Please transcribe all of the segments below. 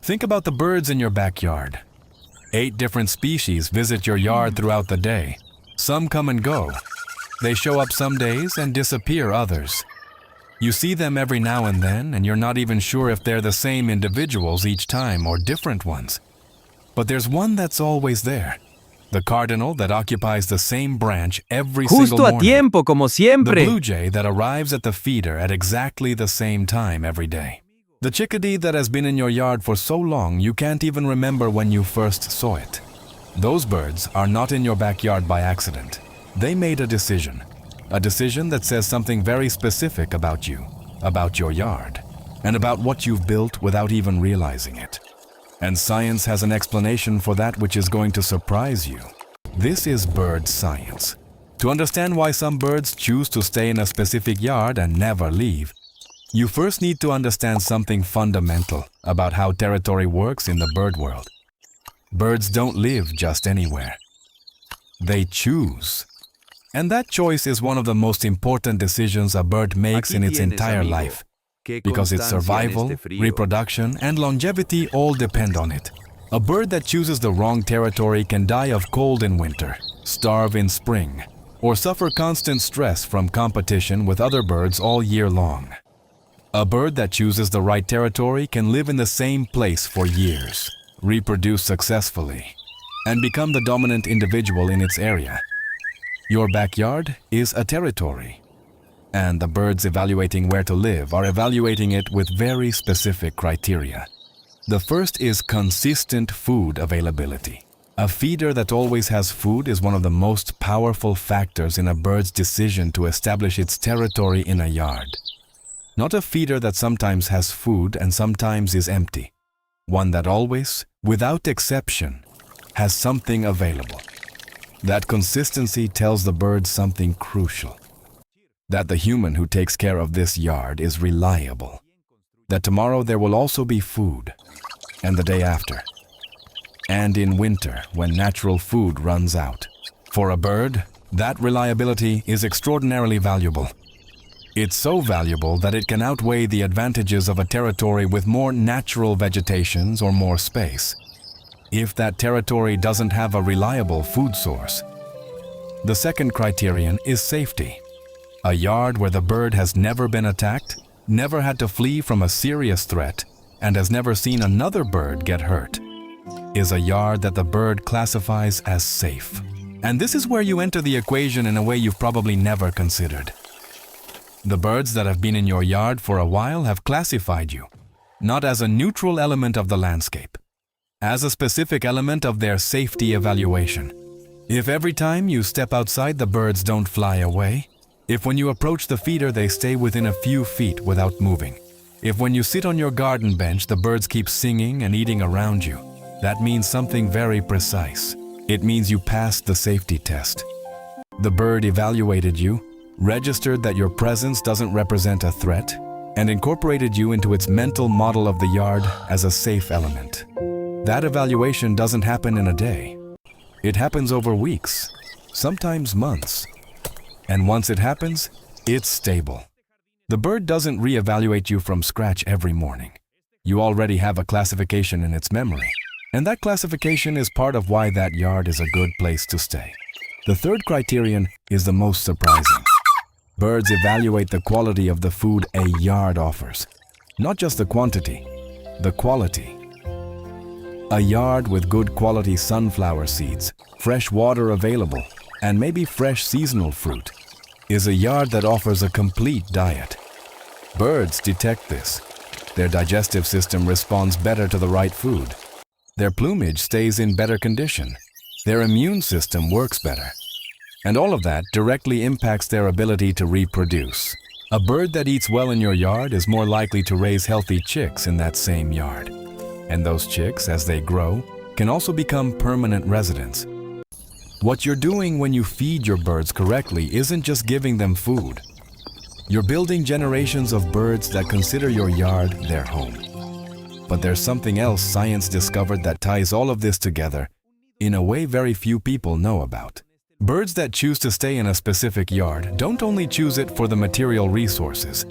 Think about the birds in your backyard. 8 different species visit your yard throughout the day. Some come and go. They show up some days and disappear others. You see them every now and then, and you're not even sure if they're the same individuals each time or different ones. But there's one that's always there. The cardinal that occupies the same branch every single Justo a morning. tiempo, como The siempre. blue jay that arrives at the feeder at exactly the same time every day. The chickadee that has been in your yard for so long you can't even remember when you first saw it. Those birds are not in your backyard by accident. They made a decision that says something very specific about you, about your yard, and about what you've built without even realizing it. And science has an explanation for that which is going to surprise you. This is bird science. To understand why some birds choose to stay in a specific yard and never leave, you first need to understand something fundamental about how territory works in the bird world. Birds don't live just anywhere. They choose. And that choice is one of the most important decisions a bird makes in its entire life, because its survival, reproduction, and longevity all depend on it. A bird that chooses the wrong territory can die of cold in winter, starve in spring, or suffer constant stress from competition with other birds all year long. A bird that chooses the right territory can live in the same place for years, reproduce successfully, and become the dominant individual in its area. Your backyard is a territory, and the birds evaluating where to live are evaluating it with very specific criteria. The first is consistent food availability. A feeder that always has food is one of the most powerful factors in a bird's decision to establish its territory in a yard. Not a feeder that sometimes has food and sometimes is empty. One that always, without exception, has something available. That consistency tells the bird something crucial. That the human who takes care of this yard is reliable. That tomorrow there will also be food, and the day after. And in winter, when natural food runs out. For a bird, that reliability is extraordinarily valuable. It's so valuable that it can outweigh the advantages of a territory with more natural vegetations or more space, if that territory doesn't have a reliable food source. The second criterion is safety. A yard where the bird has never been attacked, never had to flee from a serious threat, and has never seen another bird get hurt, is a yard that the bird classifies as safe. And this is where you enter the equation in a way you've probably never considered. The birds that have been in your yard for a while have classified you, not as a neutral element of the landscape, as a specific element of their safety evaluation. If every time you step outside the birds don't fly away, if when you approach the feeder they stay within a few feet without moving, if when you sit on your garden bench the birds keep singing and eating around you, that means something very precise. It means you passed the safety test. The bird evaluated you, registered that your presence doesn't represent a threat, and incorporated you into its mental model of the yard as a safe element. That evaluation doesn't happen in a day. It happens over weeks, sometimes months. And once it happens, it's stable. The bird doesn't reevaluate you from scratch every morning. You already have a classification in its memory, and that classification is part of why that yard is a good place to stay. The third criterion is the most surprising. Birds evaluate the quality of the food a yard offers, not just the quantity, the quality. A yard with good quality sunflower seeds, fresh water available, and maybe fresh seasonal fruit is a yard that offers a complete diet. Birds detect this. Their digestive system responds better to the right food. Their plumage stays in better condition. Their immune system works better. And all of that directly impacts their ability to reproduce. A bird that eats well in your yard is more likely to raise healthy chicks in that same yard. And those chicks, as they grow, can also become permanent residents. What you're doing when you feed your birds correctly isn't just giving them food. You're building generations of birds that consider your yard their home. But there's something else science discovered that ties all of this together in a way very few people know about. Birds that choose to stay in a specific yard don't only choose it for the material resources.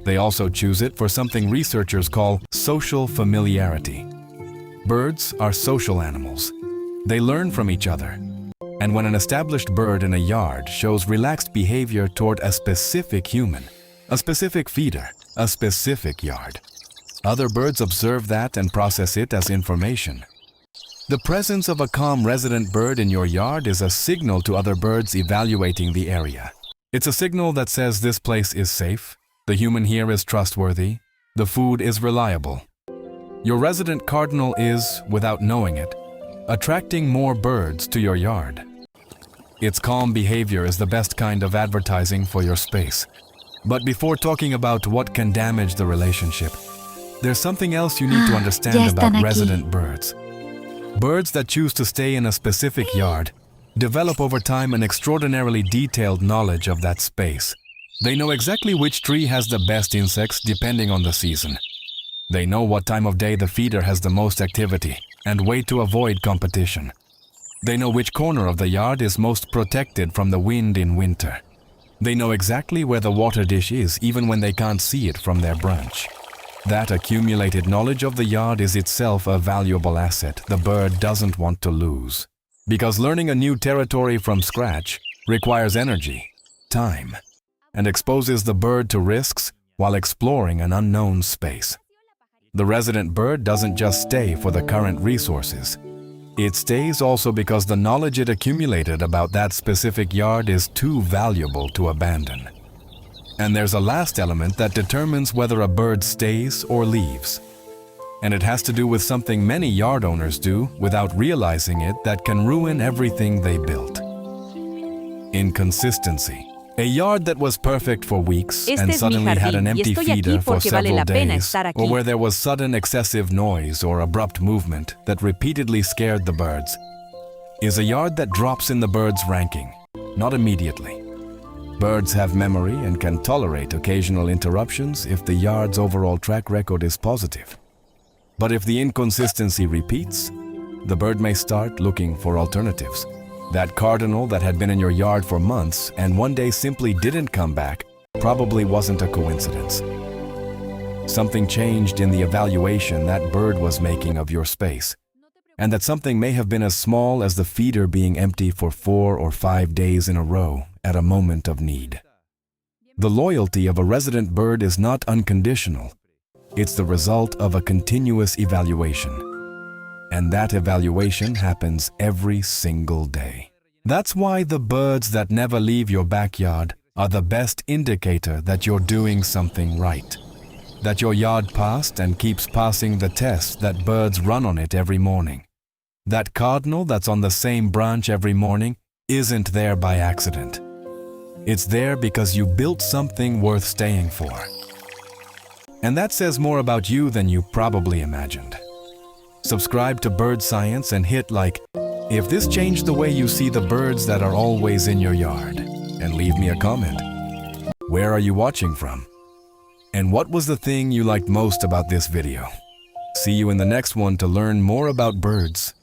They also choose it for something researchers call social familiarity. Birds are social animals. They learn from each other. And when an established bird in a yard shows relaxed behavior toward a specific human, a specific feeder, a specific yard, other birds observe that and process it as information. The presence of a calm resident bird in your yard is a signal to other birds evaluating the area. It's a signal that says this place is safe, the human here is trustworthy, the food is reliable. Your resident cardinal is, without knowing it, attracting more birds to your yard. Its calm behavior is the best kind of advertising for your space. But before talking about what can damage the relationship, there's something else you need to understand about resident birds. Birds that choose to stay in a specific yard develop over time an extraordinarily detailed knowledge of that space. They know exactly which tree has the best insects depending on the season. They know what time of day the feeder has the most activity and way to avoid competition. They know which corner of the yard is most protected from the wind in winter. They know exactly where the water dish is even when they can't see it from their branch. That accumulated knowledge of the yard is itself a valuable asset the bird doesn't want to lose. Because learning a new territory from scratch requires energy, time, and exposes the bird to risks while exploring an unknown space. The resident bird doesn't just stay for the current resources. It stays also because the knowledge it accumulated about that specific yard is too valuable to abandon. And there's a last element that determines whether a bird stays or leaves. And it has to do with something many yard owners do without realizing it that can ruin everything they built. Inconsistency. A yard that was perfect for weeks and suddenly had an empty feeder for several days, or where there was sudden excessive noise or abrupt movement that repeatedly scared the birds, is a yard that drops in the bird's ranking, not immediately. Birds have memory and can tolerate occasional interruptions if the yard's overall track record is positive. But if the inconsistency repeats, the bird may start looking for alternatives. That cardinal that had been in your yard for months and one day simply didn't come back probably wasn't a coincidence. Something changed in the evaluation that bird was making of your space, and that something may have been as small as the feeder being empty for 4 or 5 days in a row at a moment of need. The loyalty of a resident bird is not unconditional. It's the result of a continuous evaluation. And that evaluation happens every single day. That's why the birds that never leave your backyard are the best indicator that you're doing something right. That your yard passed and keeps passing the test that birds run on it every morning. That cardinal that's on the same branch every morning isn't there by accident. It's there because you built something worth staying for. And that says more about you than you probably imagined. Subscribe to Bird Science and hit like if this changed the way you see the birds that are always in your yard. And leave me a comment. Where are you watching from? And what was the thing you liked most about this video? See you in the next one to learn more about birds.